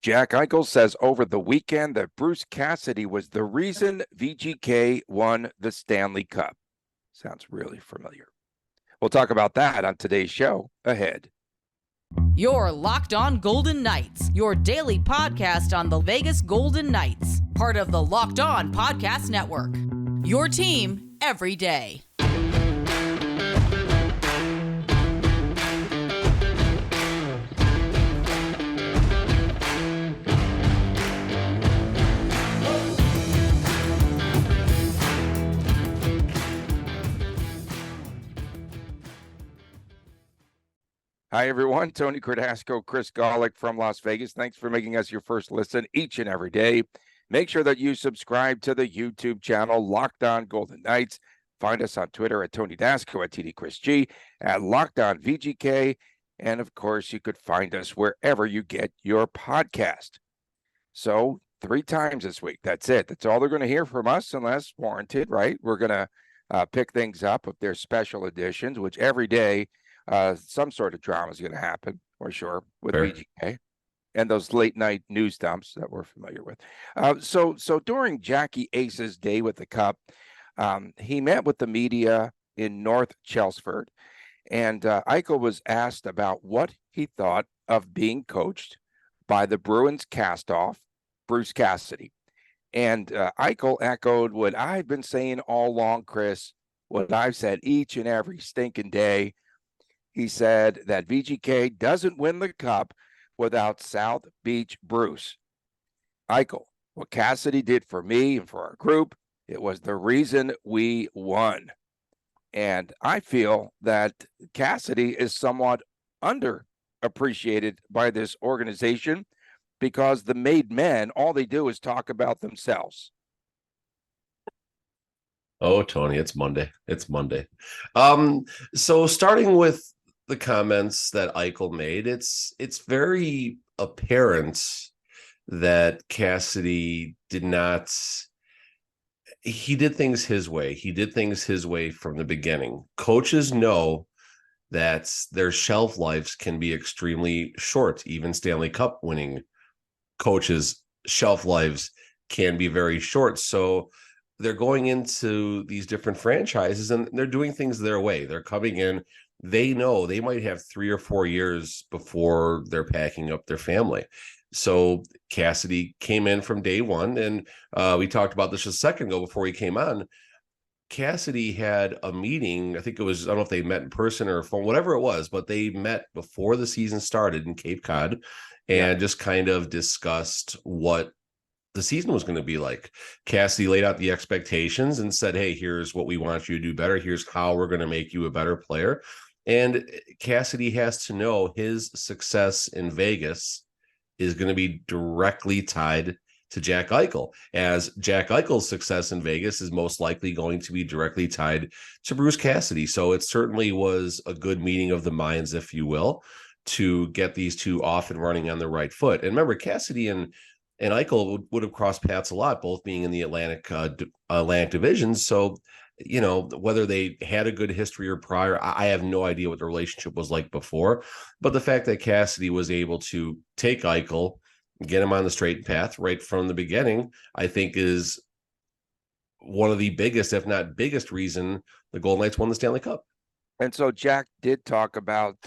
Jack Eichel says over the weekend that Bruce Cassidy was the reason VGK won the Stanley Cup. Sounds really familiar. We'll talk about that on today's show ahead. Your Locked On Golden Knights, your daily podcast on the Vegas Golden Knights, part of the Locked On Podcast Network. Your team every day. Hi, everyone. Tony Cardasco, Chris Golick from Las Vegas. Thanks for making us your first listen each and every day. Make sure that you subscribe to the YouTube channel, Locked On Golden Knights. Find us on Twitter at Tony Dasco, at TD Chris G, at Locked On VGK. And, of course, you could find us wherever you get your podcast. So 3 times this week. That's it. That's all they're going to hear from us unless warranted, right? We're going to pick things up if there's special editions, which every day some sort of drama is going to happen, for sure, with VGK and those late night news dumps that we're familiar with. So during Jackie Ace's day with the Cup, he met with the media in North Chelmsford, and Eichel was asked about what he thought of being coached by the Bruins cast-off, Bruce Cassidy. And Eichel echoed what I've been saying all along, Chris, what I've said each and every stinking day. He said that VGK doesn't win the Cup without South Beach Bruce. Eichel, what Cassidy did for me and for our group, it was the reason we won. And I feel that Cassidy is somewhat underappreciated by this organization because the made men, all they do is talk about themselves. Oh, Tony, it's Monday. It's Monday. So starting with the comments that Eichel made, it's very apparent that Cassidy did things his way. He did things his way from the beginning. Coaches know that their shelf lives can be extremely short. Even Stanley Cup winning coaches' shelf lives can be very short. So they're going into these different franchises and they're doing things their way. They're coming in. They know they might have 3 or 4 years before they're packing up their family. So Cassidy came in from day one, and we talked about this a second ago before he came on. Cassidy had a meeting. I think it was, I don't know if they met in person or phone, whatever it was, but they met before the season started in Cape Cod and just kind of discussed what the season was going to be like. Cassidy laid out the expectations and said, hey, here's what we want you to do better. Here's how we're going to make you a better player. And Cassidy has to know his success in Vegas is going to be directly tied to Jack Eichel, as Jack Eichel's success in Vegas is most likely going to be directly tied to Bruce Cassidy. So it certainly was a good meeting of the minds, if you will, to get these two off and running on the right foot. And remember, Cassidy and Eichel would have crossed paths a lot, both being in the Atlantic Division. So, you know, whether they had a good history or prior, I have no idea what the relationship was like before. But the fact that Cassidy was able to take Eichel, get him on the straight path right from the beginning, I think is one of the biggest, if not biggest, reason the Golden Knights won the Stanley Cup. And so Jack did talk about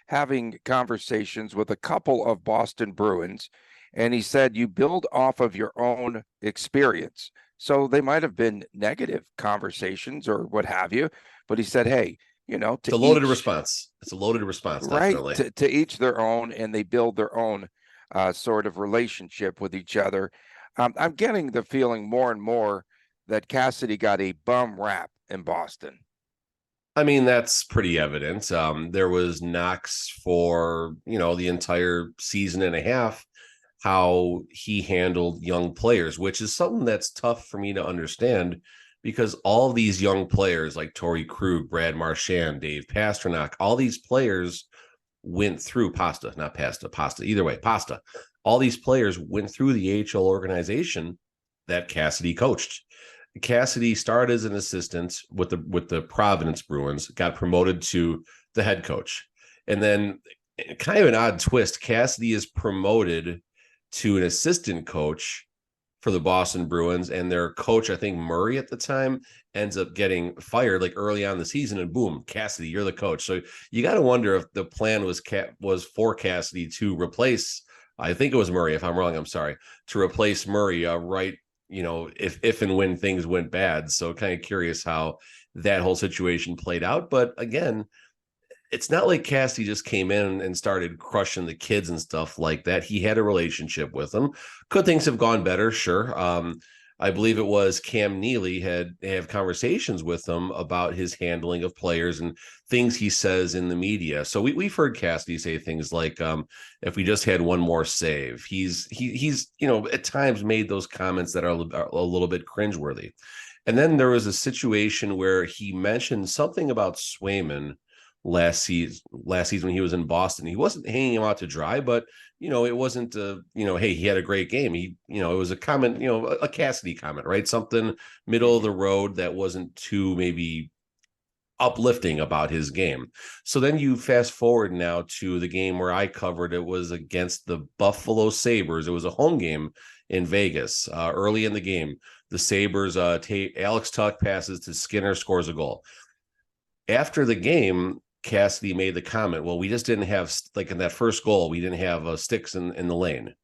having conversations with a couple of Boston Bruins. And he said, you build off of your own experience. So they might have been negative conversations or what have you. But he said, hey, you know, it's a loaded response. It's a loaded response. Right. To each their own, and they build their own sort of relationship with each other. I'm getting the feeling more and more that Cassidy got a bum rap in Boston. I mean, that's pretty evident. There was knocks for, you know, the entire season and a half, how he handled young players, which is something that's tough for me to understand because all of these young players like Torrey Krug, Brad Marchand, Dave Pastrnak, all these players went through Pasta. Either way, Pasta. All these players went through the AHL organization that Cassidy coached. Cassidy started as an assistant with the Providence Bruins, got promoted to the head coach. And then kind of an odd twist, Cassidy is promoted to an assistant coach for the Boston Bruins, and their coach, I think Murray at the time, ends up getting fired like early on in the season, and boom, Cassidy, you're the coach. So you got to wonder if the plan was for Cassidy to replace, I think it was Murray. If I'm wrong, I'm sorry, to replace Murray, right? If and when things went bad. So kind of curious how that whole situation played out. But again, it's not like Cassidy just came in and started crushing the kids and stuff like that. He had a relationship with them. Could things have gone better? Sure. I believe it was Cam Neely have conversations with him about his handling of players and things he says in the media. So we've heard Cassidy say things like, if we just had one more save. He's at times made those comments that are a little bit cringeworthy. And then there was a situation where he mentioned something about Swayman last season when he was in Boston. He wasn't hanging him out to dry, but it wasn't hey, he had a great game. It was a comment, a Cassidy comment, right? Something middle of the road that wasn't too maybe uplifting about his game. So then you fast forward now to the game where I covered. It was against the Buffalo Sabres. It was a home game in Vegas. Early in the game, the Sabres, Alex Tuch passes to Skinner, scores a goal. After the game, Cassidy made the comment, well, we just didn't have, like in that first goal, we didn't have sticks in the lane.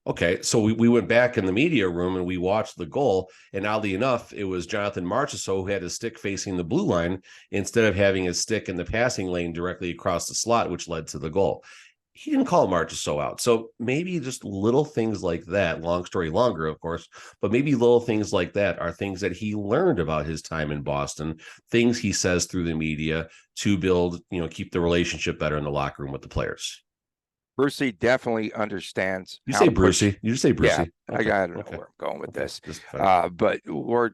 Okay, so we went back in the media room and we watched the goal, and oddly enough, it was Jonathan Marchessault who had his stick facing the blue line instead of having his stick in the passing lane directly across the slot, which led to the goal. He didn't call Marchessault out. So maybe just little things like that, long story longer, of course, but maybe little things like that are things that he learned about his time in Boston, things he says through the media to build, keep the relationship better in the locker room with the players. Brucey definitely understands. You say Brucey. You just say Brucey. Yeah, okay. I don't know where I'm going with this. But we're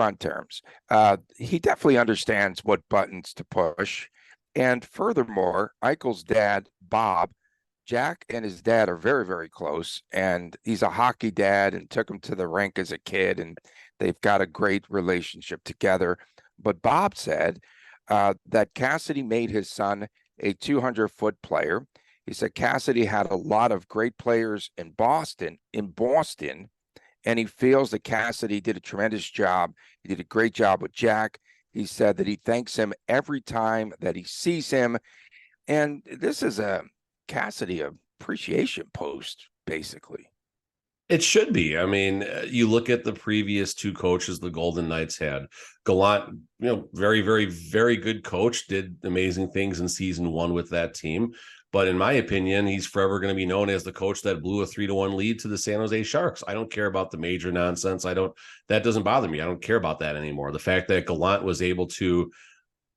on terms. He definitely understands what buttons to push. And furthermore, Eichel's dad, Bob, Jack and his dad are very, very close. And he's a hockey dad and took him to the rink as a kid. And they've got a great relationship together. But Bob said that Cassidy made his son a 200-foot player. He said Cassidy had a lot of great players in Boston, and he feels that Cassidy did a tremendous job. He did a great job with Jack. He said that he thanks him every time that he sees him. And this is a Cassidy appreciation post, basically. It should be. I mean, you look at the previous two coaches the Golden Knights had. Gallant, very, very, very good coach, did amazing things in season 1 with that team. But in my opinion, he's forever going to be known as the coach that blew a 3-1 lead to the San Jose Sharks. I don't care about the major nonsense. That doesn't bother me. I don't care about that anymore. The fact that Gallant was able to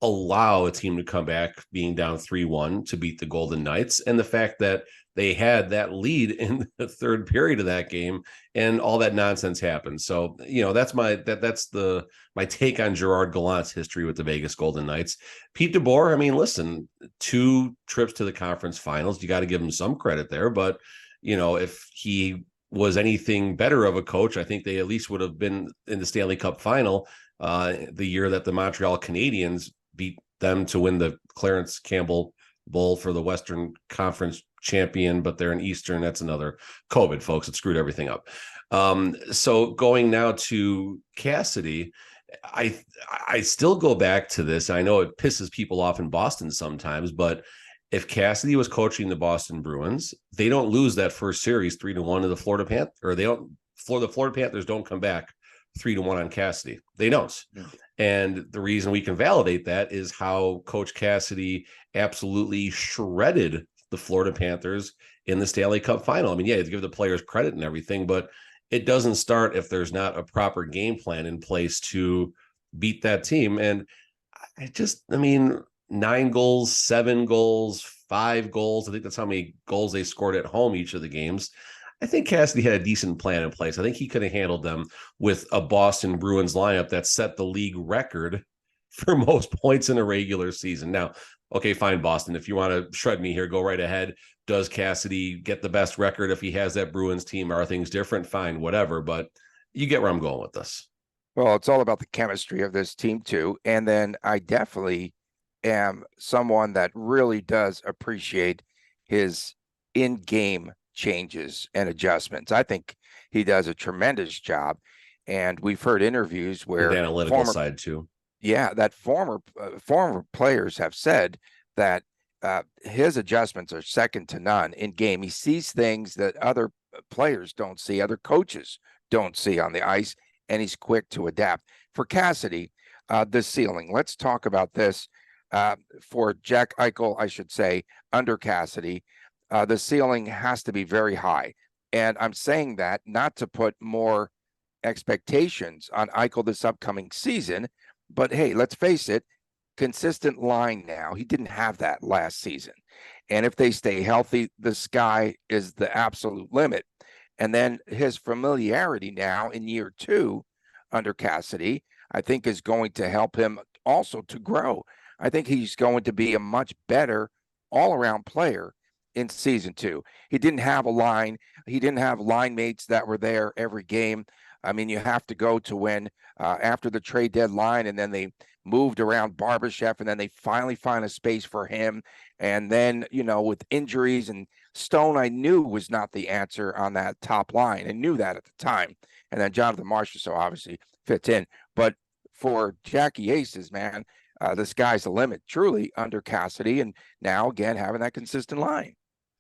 allow a team to come back being down 3-1 to beat the Golden Knights, and the fact that they had that lead in the third period of that game and all that nonsense happened. So, that's my take on Gerard Gallant's history with the Vegas Golden Knights. Pete DeBoer, I mean, listen, 2 trips to the conference finals, you got to give him some credit there, but if he was anything better of a coach, I think they at least would have been in the Stanley Cup final the year that the Montreal Canadiens beat them to win the Clarence Campbell Bowl for the Western Conference champion, but they're in Eastern. That's another COVID, folks. It screwed everything up. So going now to Cassidy, I still go back to this. I know it pisses people off in Boston sometimes, but if Cassidy was coaching the Boston Bruins, they don't lose that first series 3-1 to the Florida Panthers, or the Florida Panthers don't come back 3-1 on Cassidy. They don't. Yeah. And the reason we can validate that is how Coach Cassidy absolutely shredded the Florida Panthers in the Stanley Cup final. I mean, yeah, you give the players credit and everything, but it doesn't start if there's not a proper game plan in place to beat that team. And 9 goals, 7 goals, 5 goals. I think that's how many goals they scored at home each of the games. I think Cassidy had a decent plan in place. I think he could have handled them with a Boston Bruins lineup that set the league record for most points in a regular season. Now, okay, fine, Boston. If you want to shred me here, go right ahead. Does Cassidy get the best record if he has that Bruins team? Are things different? Fine, whatever. But you get where I'm going with this. Well, it's all about the chemistry of this team, too. And then I definitely am someone that really does appreciate his in-game changes and adjustments. I think he does a tremendous job. And we've heard interviews where the analytical side too. Yeah, that former players have said that his adjustments are second to none in game. He sees things that other players don't see, other coaches don't see on the ice, and he's quick to adapt. For Cassidy, the ceiling. Let's talk about this. For Jack Eichel, I should say, under Cassidy, the ceiling has to be very high. And I'm saying that not to put more expectations on Eichel this upcoming season, but hey, let's face it, consistent line now. He didn't have that last season. And if they stay healthy, the sky is the absolute limit. And then his familiarity now in year 2 under Cassidy, I think is going to help him also to grow. I think he's going to be a much better all-around player in season 2. He didn't have a line. He didn't have line mates that were there every game. I mean, you have to go to when after the trade deadline, and then they moved around Barbashev, and then they finally find a space for him. And then, with injuries and Stone, I knew was not the answer on that top line. I knew that at the time. And then Jonathan Marchessault so obviously fits in. But for Jackie Aces, man, the sky's the limit, truly, under Cassidy. And now, again, having that consistent line.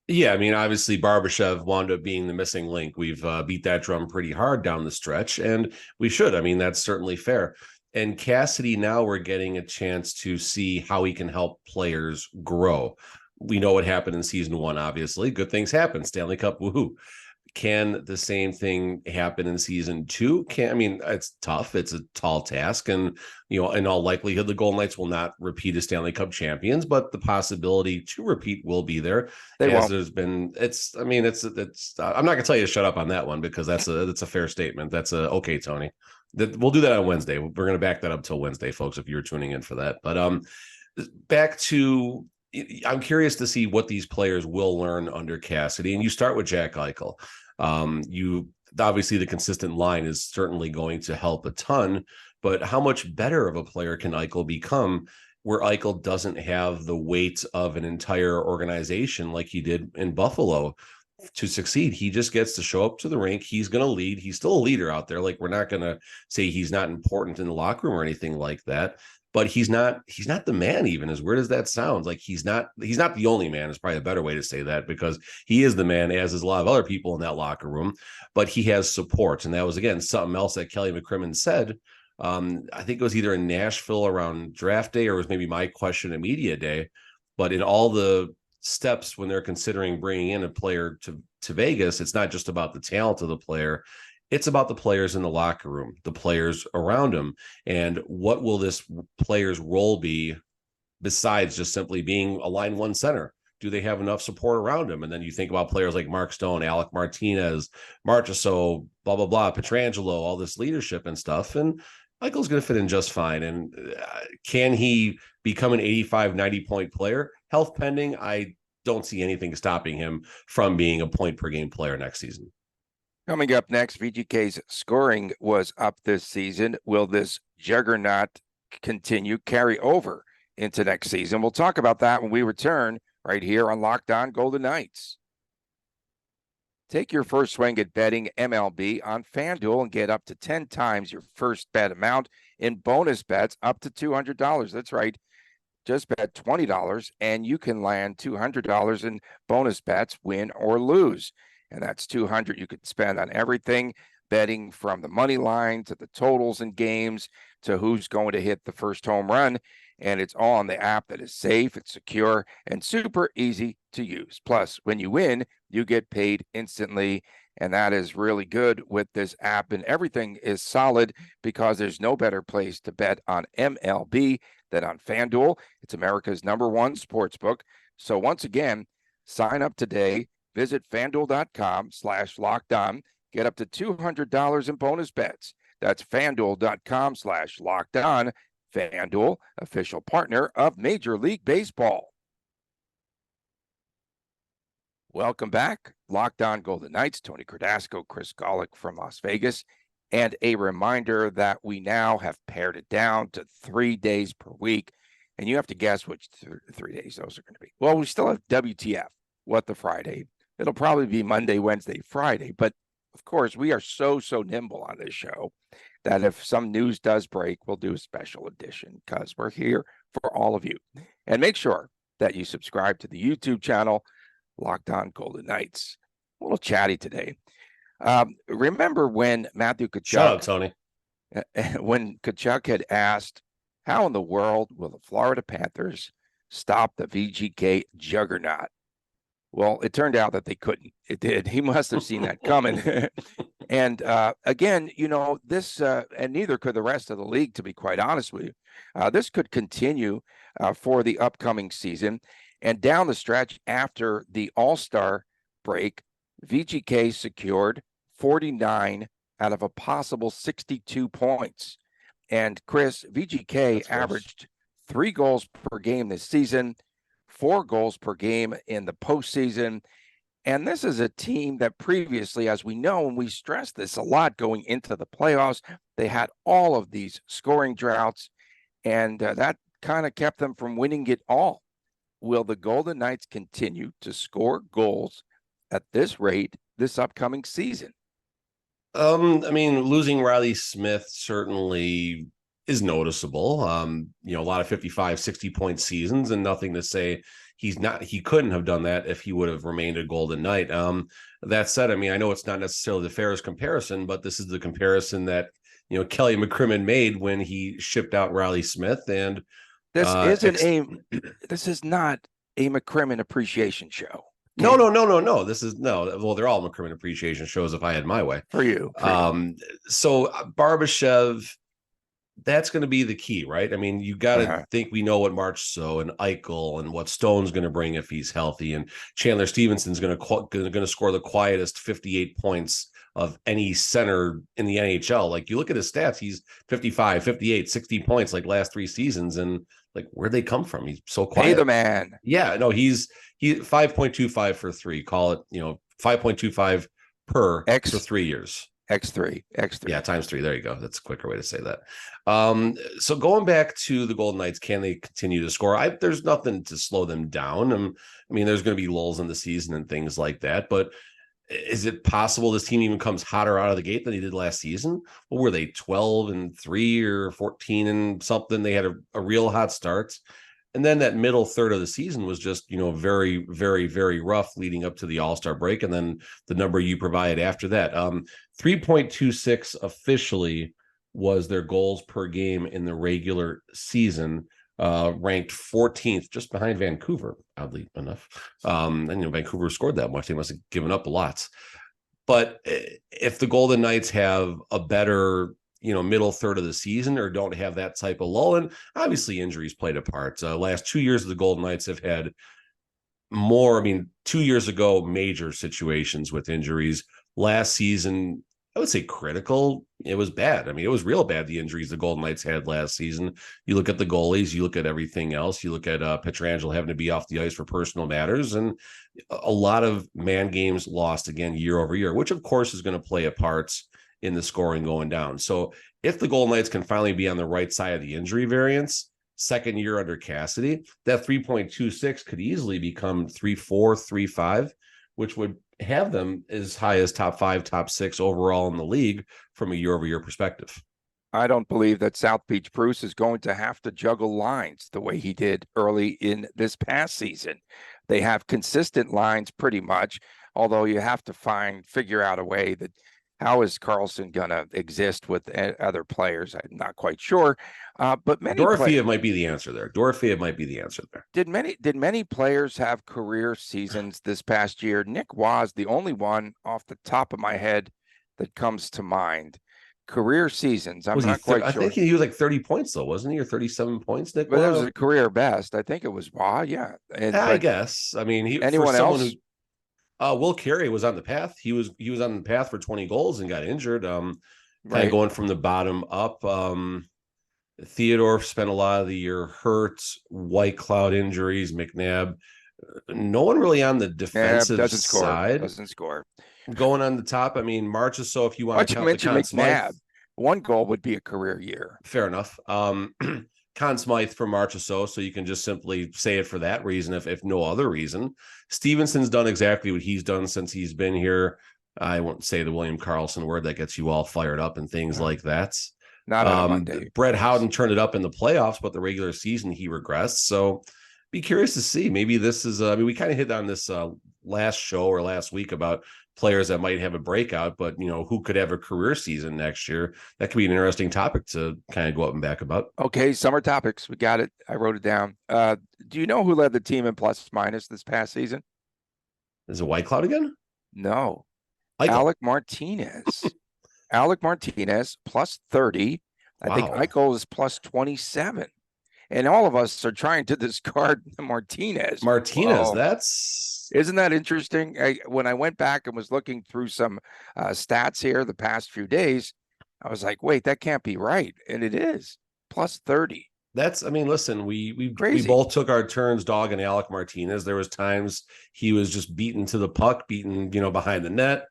Yeah, I mean, obviously Barbashev wound up being the missing link. We've beat that drum pretty hard down the stretch, and we should. I mean, that's certainly fair. And Cassidy, now we're getting a chance to see how he can help players grow. We know what happened in season 1, obviously. Good things happen. Stanley Cup, woohoo. Can the same thing happen in season 2? It's tough. It's a tall task. And, in all likelihood, the Golden Knights will not repeat as Stanley Cup champions, but the possibility to repeat will be there. I'm not going to tell you to shut up on that one, because that's a fair statement. Okay, Tony. We'll do that on Wednesday. We're going to back that up till Wednesday, folks, if you're tuning in for that. But back to, I'm curious to see what these players will learn under Cassidy. And you start with Jack Eichel. Obviously the consistent line is certainly going to help a ton, but how much better of a player can Eichel become where Eichel doesn't have the weight of an entire organization like he did in Buffalo to succeed? He just gets to show up to the rink. He's going to lead. He's still a leader out there. Like, we're not going to say he's not important in the locker room or anything like that, but he's not the man, even as weird as that sounds. Like, he's not the only man is probably a better way to say that, because he is the man, as is a lot of other people in that locker room, but he has support. And that was, again, something else that Kelly McCrimmon said. I think it was either in Nashville around draft day, or it was maybe my question at media day, but in all the steps when they're considering bringing in a player to Vegas, it's not just about the talent of the player. It's about the players in the locker room, the players around him, and what will this player's role be besides just simply being a line 1 center? Do they have enough support around him? And then you think about players like Mark Stone, Alec Martinez, Marchessault, blah, blah, blah, Pietrangelo, all this leadership and stuff. And Michael's going to fit in just fine. And can he become an 85, 90-point player? Health pending, I don't see anything stopping him from being a point-per-game player next season. Coming up next, VGK's scoring was up this season. Will this juggernaut carry over into next season? We'll talk about that when we return right here on Locked On Golden Knights. Take your first swing at betting MLB on FanDuel and get up to 10 times your first bet amount in bonus bets up to $200. That's right. Just bet $20 and you can land $200 in bonus bets, win or lose. And that's $200 you could spend on everything, betting from the money line to the totals in games to who's going to hit the first home run. And it's all on the app that is safe, it's secure, and super easy to use. Plus, when you win, you get paid instantly. And that is really good with this app. And everything is solid because there's no better place to bet on MLB than on FanDuel. It's America's #1 sportsbook. So once again, sign up today. Visit FanDuel.com/lockedon. Get up to $200 in bonus bets. That's FanDuel.com/lockedon. FanDuel, official partner of Major League Baseball. Welcome back. Locked On Golden Knights. Tony Cardasco, Chris Golick from Las Vegas. And a reminder that we now have pared it down to 3 days per week. And you have to guess which 3 days those are going to be. Well, we still have WTF, What the Friday. it'll probably be Monday, Wednesday, Friday. But of course, we are so nimble on this show that if some news does break, we'll do a special edition because we're here for all of you. And make sure that you subscribe to the YouTube channel, Locked On Golden Knights. A little chatty today. Remember when Matthew Tkachuk, Shut up, Tony. When Tkachuk had asked, how in the world will the Florida Panthers stop the VGK juggernaut? Well, it turned out that they couldn't. It did. He must have seen that coming. And again, this, and neither could the rest of the league, to be quite honest with you. This could continue for the upcoming season. And down the stretch after the All-Star break, VGK secured 49 out of a possible 62 points. And Chris, VGK averaged 3 goals per game this season, 4 goals per game in the postseason. And this is a team that previously, as we know, and we stressed this a lot going into the playoffs, they had all of these scoring droughts, and that kind of kept them from winning it all. Will the Golden Knights continue to score goals at this rate this upcoming season? Losing Riley Smith certainly is noticeable. A lot of 55, 60-point seasons, and nothing to say he couldn't have done that if he would have remained a Golden Knight. That said, I know it's not necessarily the fairest comparison, but this is the comparison that, Kelly McCrimmon made when he shipped out Riley Smith. And this is not a McCrimmon appreciation show. No. This is well, they're all McCrimmon appreciation shows if I had my way. For you. So Barbashev, that's going to be the key, right? You got to think we know what Marchessault and Eichel and what Stone's going to bring if he's healthy, and Chandler Stevenson's going to score the quietest 58 points of any center in the NHL. Like, you look at his stats, he's 55, 58, 60 points like last 3 seasons, and like, where'd they come from? He's so quiet. Hey, the man. Yeah, no, he's 5.25 for 3. Call it, 5.25 per for 3 years. X3. Yeah, times 3. There you go. That's a quicker way to say that. So going back to the Golden Knights, can they continue to score? There's nothing to slow them down. There's going to be lulls in the season and things like that, but is it possible this team even comes hotter out of the gate than he did last season? What were they, 12-3 or 14 and something? They had a real hot start. And then that middle third of the season was just, very, very, very rough leading up to the All-Star break. And then the number you provided after that, 3.26 officially was their goals per game in the regular season, ranked 14th, just behind Vancouver, oddly enough. And Vancouver scored that much. They must have given up a lot. But if the Golden Knights have a better middle third of the season, or don't have that type of lull, and obviously injuries played a part. Last 2 years of the Golden Knights have had more. 2 years ago, major situations with injuries. Last season, I would say critical. It was bad. It was real bad, the injuries the Golden Knights had last season. You look at the goalies, you look at everything else, you look at Pietrangelo having to be off the ice for personal matters, and a lot of man games lost again year over year, which of course is going to play a part in the scoring going down. So if the Golden Knights can finally be on the right side of the injury variance, second year under Cassidy, that 3.26 could easily become 3.4, 3.5, which would have them as high as top 5, top 6 overall in the league from a year-over-year perspective. I don't believe that South Beach Bruce is going to have to juggle lines the way he did early in this past season. They have consistent lines pretty much, although you have to figure out a way that how is Carlson going to exist with other players? I'm not quite sure. But many Dorofeev might be the answer there. Did many players have career seasons this past year? Nick was the only one off the top of my head that comes to mind. Career seasons. I'm not quite sure. I think he was like 30 points though, wasn't he? Or 37 points, Nick? But it was a career best. I think it was yeah. I guess. Anyone else? Will Carey was on the path. He was on the path for 20 goals and got injured. Kind of going from the bottom up. Theodore spent a lot of the year hurt. White Cloud injuries. McNabb. No one really on the defensive side. Doesn't score. Going on the top. Marchessault, if you want to count the Conn Smythe. McNabb. 1 goal would be a career year. Fair enough. Conn Smythe for March or so you can just simply say it for that reason, if no other reason. Stevenson's done exactly what he's done since he's been here. I won't say the William Karlsson word that gets you all fired up and things like that. Not on a Monday. Brett Howden turned it up in the playoffs, but the regular season he regressed. So be curious to see. Maybe this is, we kind of hit on this last show or last week about players that might have a breakout, but who could have a career season next year? That could be an interesting topic to kind of go up and back about. Okay, summer topics. We got it. I wrote it down. Do you know who led the team in plus minus this past season? Is it White Cloud again? No. Eichel. Alec Martinez. Alec Martinez plus 30. I think Eichel is plus 27. And all of us are trying to discard Martinez. Isn't that interesting? When I went back and was looking through some stats here the past few days, I was like, wait, that can't be right. And it is plus 30. Listen, we both took our turns dogging Alec Martinez. There was times he was just beaten to the puck, beaten, behind the net,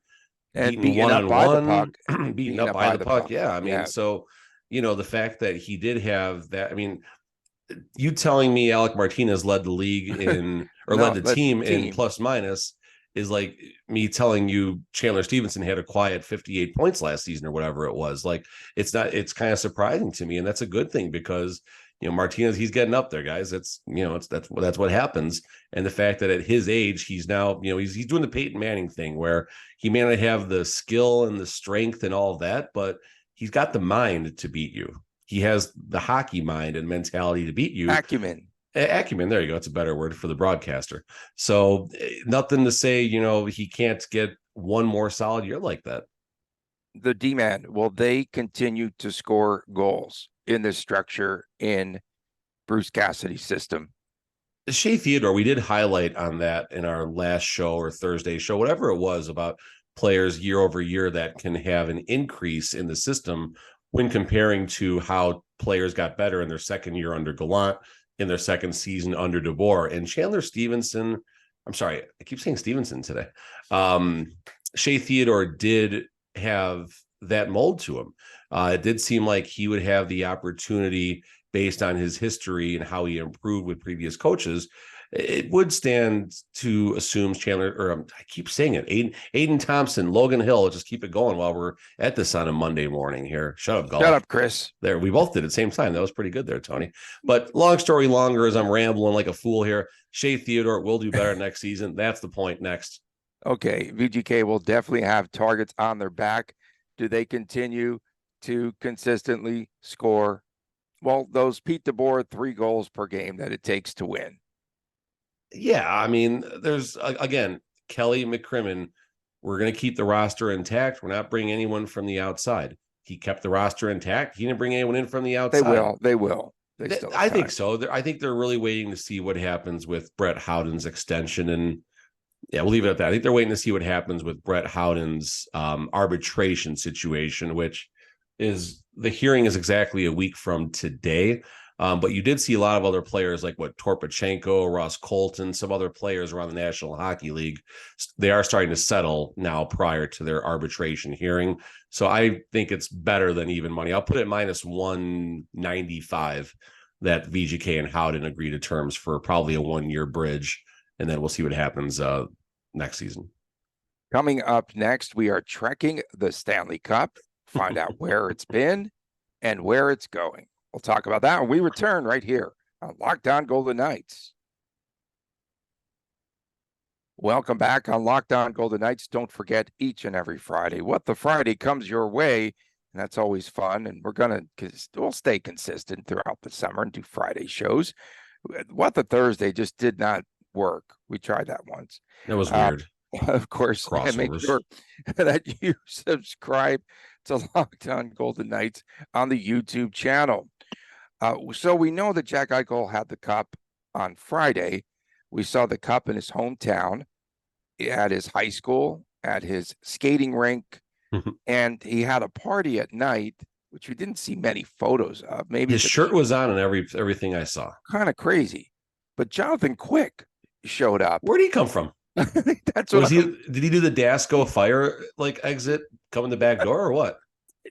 and beaten up by the puck. Beaten up by the puck. Yeah. So, the fact that he did have that, you telling me Alec Martinez led the league led the team in plus minus is like me telling you Chandler Stevenson had a quiet 58 points last season or whatever it was. Like, it's kind of surprising to me. And that's a good thing because, Martinez, he's getting up there, guys. That's what happens. And the fact that at his age, he's now, he's doing the Peyton Manning thing where he may not have the skill and the strength and all of that, but he's got the mind to beat you. He has the hockey mind and mentality to beat you. Acumen. There you go. It's a better word for the broadcaster. So nothing to say, he can't get one more solid year like that. The D-man, will they continue to score goals in this structure in Bruce Cassidy's system? Shea Theodore, we did highlight on that in our last show or Thursday show, whatever it was, about players year over year that can have an increase in the system when comparing to how players got better in their second year under Gallant, in their second season under DeBoer. And Chandler Stevenson, I'm sorry, I keep saying Stevenson today. Shea Theodore did have that mold to him. It did seem like he would have the opportunity based on his history and how he improved with previous coaches. It would stand to assume Chandler, or I keep saying it, Aiden Thompson, Logan Hill, just keep it going while we're at this on a Monday morning here. Shut up, Gulf. Shut up, Chris. There, we both did at the same time. That was pretty good there, Tony. But long story longer, as I'm rambling like a fool here, Shea Theodore will do better next season. That's the point. Next. Okay, VGK will definitely have targets on their back. Do they continue to consistently score, those Pete DeBoer 3 goals per game that it takes to win? Yeah, there's, again, Kelly McCrimmon, we're going to keep the roster intact. We're not bringing anyone from the outside. He kept the roster intact. He didn't bring anyone in from the outside. They will. I think so. I think they're really waiting to see what happens with Brett Howden's extension. And yeah, we'll leave it at that. I think they're waiting to see what happens with Brett Howden's arbitration situation, which is, the hearing is exactly a week from today. But you did see a lot of other players like Torpachenko, Ross Colton, some other players around the National Hockey League. They are starting to settle now prior to their arbitration hearing. So I think it's better than even money. I'll put it minus 195 that VGK and Howden agree to terms for probably a 1-year bridge. And then we'll see what happens next season. Coming up next, we are trekking the Stanley Cup, find out where it's been and where it's going. We'll talk about that when we return right here on Locked On Golden Knights. Welcome back on Locked On Golden Knights. Don't forget, each and every Friday, What the Friday comes your way, and that's always fun. And we'll stay consistent throughout the summer and do Friday shows. What the Thursday just did not work. We tried that once. That was weird. Of course, and make sure that you subscribe to Locked On Golden Knights on the YouTube channel. So we know that Jack Eichel had the cup on Friday. We saw the cup in his hometown, at his high school, at his skating rink, and he had a party at night, which we didn't see many photos of. Maybe his shirt was on and everything I saw. Kind of crazy. But Jonathan Quick showed up. Where'd he come from? That's what did he do the Dasco fire exit, come in the back door or what?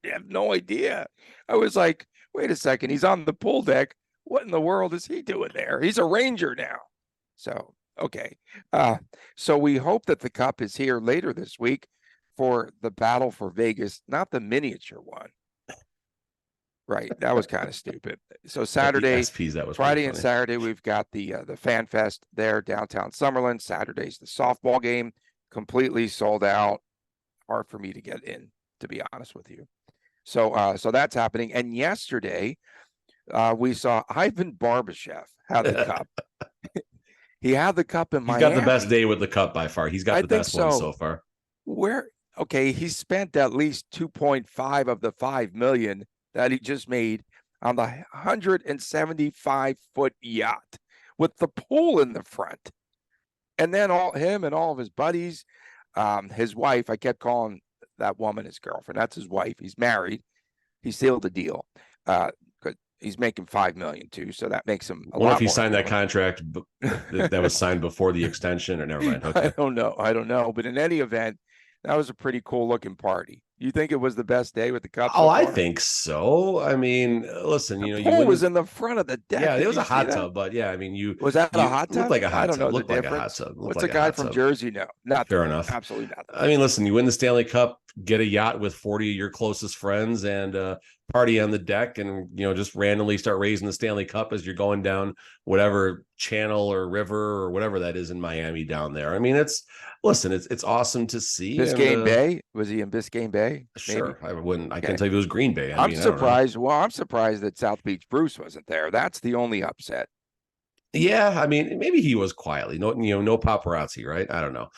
I have no idea. I was like, wait a second, he's on the pool deck. What in the world is he doing there? He's a Ranger now. So, okay. So we hope that the Cup is here later this week for the battle for Vegas, not the miniature one. Right. That was kind of stupid. So Saturday, SPs, that was Friday and Saturday, we've got the Fan Fest there downtown Summerlin. Saturday's the softball game, completely sold out. Hard for me to get in, to be honest with you. So that's happening. And yesterday, we saw Ivan Barbashev have the Cup. He had the Cup in Miami. He's got the best day with the Cup by far. He's got the best one so far. Okay, he spent at least 2.5 of the 5 million that he just made on the 175-foot yacht with the pool in the front. And then him and all of his buddies, his wife, I kept calling that woman his girlfriend. That's his wife. He's married. He sealed the deal. He's making $5 million too, so that makes him a lot more. What if he signed that contract that was signed before the extension, or never mind? Okay. I don't know. But in any event, that was a pretty cool looking party. You think it was the best day with the Cup? Oh, I think so. I mean, listen, the pool was in the front of the deck. Yeah, it was a hot tub, but yeah, I mean, was that a hot tub? Looked like a hot tub. I don't know looked the like difference. A hot tub. What's a guy from Jersey know? Nothing. Fair enough. Absolutely nothing. I mean, listen, you win the Stanley Cup, get a yacht with 40 of your closest friends, and party on the deck, and just randomly start raising the Stanley Cup as you're going down whatever channel or river or whatever that is in Miami down there. I mean, it's awesome to see. Biscayne Bay? Was he in Biscayne Bay? Sure. I can't tell you if it was Green Bay. I'm surprised. Well, I'm surprised that South Beach Bruce wasn't there. That's the only upset. Yeah, I mean, maybe he was quietly. No paparazzi, right? I don't know.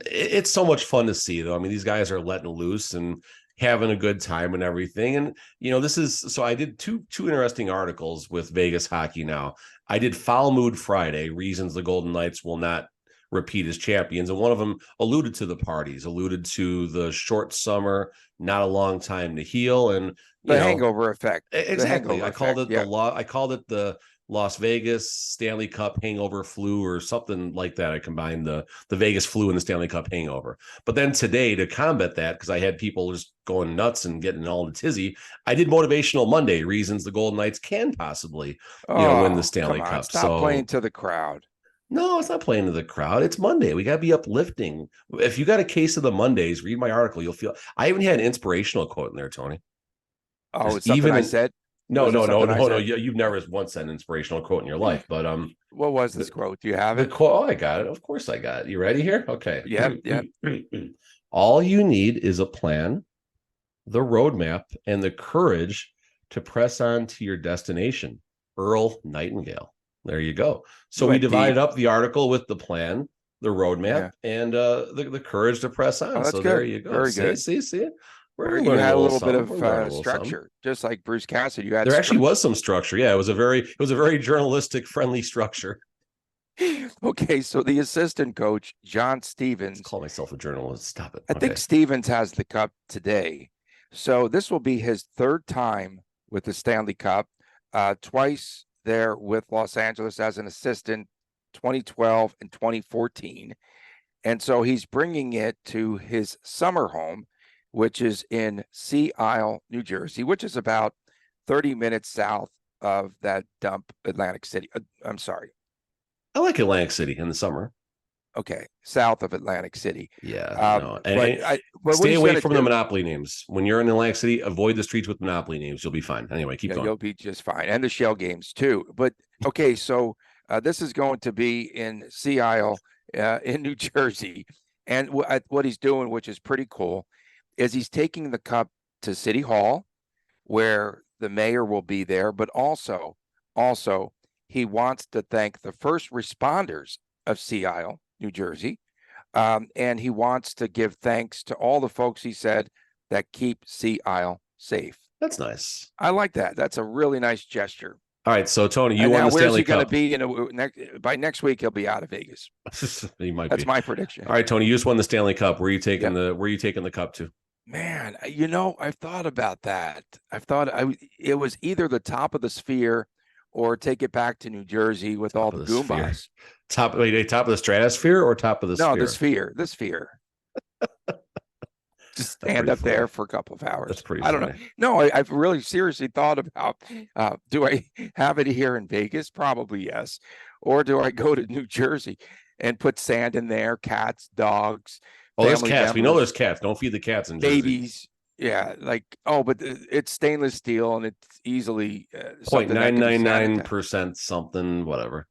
It's so much fun to see, though. I mean, these guys are letting loose and having a good time and everything. And I did two interesting articles with Vegas Hockey Now. I did Foul Mood Friday, reasons the Golden Knights will not repeat as champions, and one of them alluded to the parties, alluded to the short summer, not a long time to heal, and the hangover effect. Exactly. I called it the Las Vegas Stanley Cup hangover flu or something like that. I combined the Vegas flu and the Stanley Cup hangover. But then today, to combat that, because I had people just going nuts and getting all in a tizzy, I did Motivational Monday, reasons the Golden Knights can possibly win the Stanley Cup. Stop playing to the crowd. No, it's not playing to the crowd. It's Monday. We got to be uplifting. If you got a case of the Mondays, read my article. You'll feel. I even had an inspirational quote in there, Tony. Oh, it's something I said. No. You've never once said an inspirational quote in your life, but what was this quote? Do you have it? The quote. Oh, I got it. Of course, I got it. You ready here? Okay. Yeah. All you need is a plan, the roadmap, and the courage to press on to your destination. Earl Nightingale. There you go. So we divided up the article with the plan, the roadmap, and the courage to press on. So good. There you go. Very good. See. You had a little bit of structure, just like Bruce Cassidy. There actually was some structure. Yeah, it was a very journalistic friendly structure. Okay, so the assistant coach, John Stevens. Call myself a journalist. Stop it. I think Stevens has the Cup today. So this will be his third time with the Stanley Cup, twice there with Los Angeles as an assistant, 2012 and 2014. And so he's bringing it to his summer home, which is in Sea Isle, New Jersey, which is about 30 minutes south of that dump, Atlantic City. I'm sorry. I like Atlantic City in the summer. Okay, south of Atlantic City. Yeah. Stay away from the Monopoly names. When you're in Atlantic City, avoid the streets with Monopoly names. You'll be fine. Anyway, keep going. You'll be just fine. And the shell games too. But okay, so this is going to be in Sea Isle in New Jersey. And what he's doing, which is pretty cool, is he's taking the Cup to City Hall, where the mayor will be there. But also he wants to thank the first responders of Sea Isle, New Jersey. And he wants to give thanks to all the folks, he said, that keep Sea Isle safe. That's nice. I like that. That's a really nice gesture. All right, so Tony, you won the Stanley Cup. Where's he going to be by next week? He'll be out of Vegas. He might. That's my prediction. All right, Tony, you just won the Stanley Cup. Where are you taking the Cup to? Man, I've thought about that. It was either the top of the sphere or take it back to New Jersey with all the Goombas. Top of the stratosphere or top of the sphere? No, the sphere. Just stand up there for a couple of hours. That's pretty I don't funny. know. No, I've really seriously thought about, do I have it here in Vegas? Probably yes. Or do I go to New Jersey and put sand in there, cats, dogs, Oh, there's family cats. members, We know there's cats. Don't feed the cats in Jersey. babies. Yeah, but it's stainless steel and it's easily 0.999% something, whatever.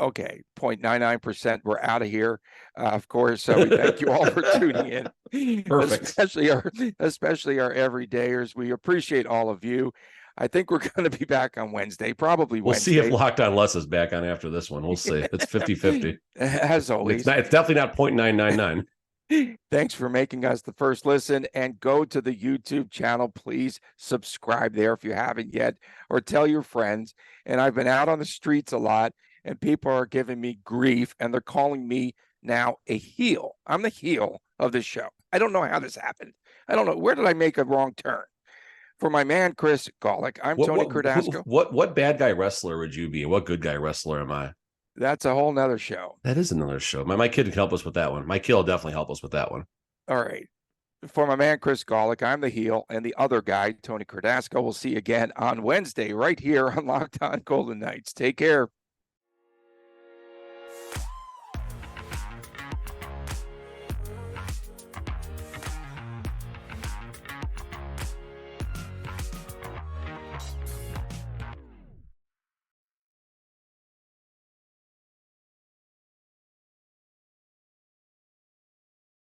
Okay, 0.99%. We're out of here. Of course, we thank you all for tuning in. Perfect. Especially our everydayers. We appreciate all of you. I think we're going to be back on Wednesday, probably We'll Wednesday. see if Locked On Les is back on after this one. We'll see. It's 50-50. As always. It's definitely not 0.999. Thanks for making us the first listen, and go to the YouTube channel. Please subscribe there if you haven't yet, or tell your friends. And I've been out on the streets a lot, and people are giving me grief, and they're calling me now a heel. I'm the heel of this show. I don't know how this happened. I don't know. Where did I make a wrong turn? For my man, Chris Golick, I'm Tony Cardasco. What bad guy wrestler would you be? What good guy wrestler am I? That's a whole nother show. That is another show. My kid can help us with that one. My kid will definitely help us with that one. All right. For my man, Chris Golick, I'm the heel, and the other guy, Tony Cardasco. We'll see you again on Wednesday right here on Locked On Golden Knights. Take care.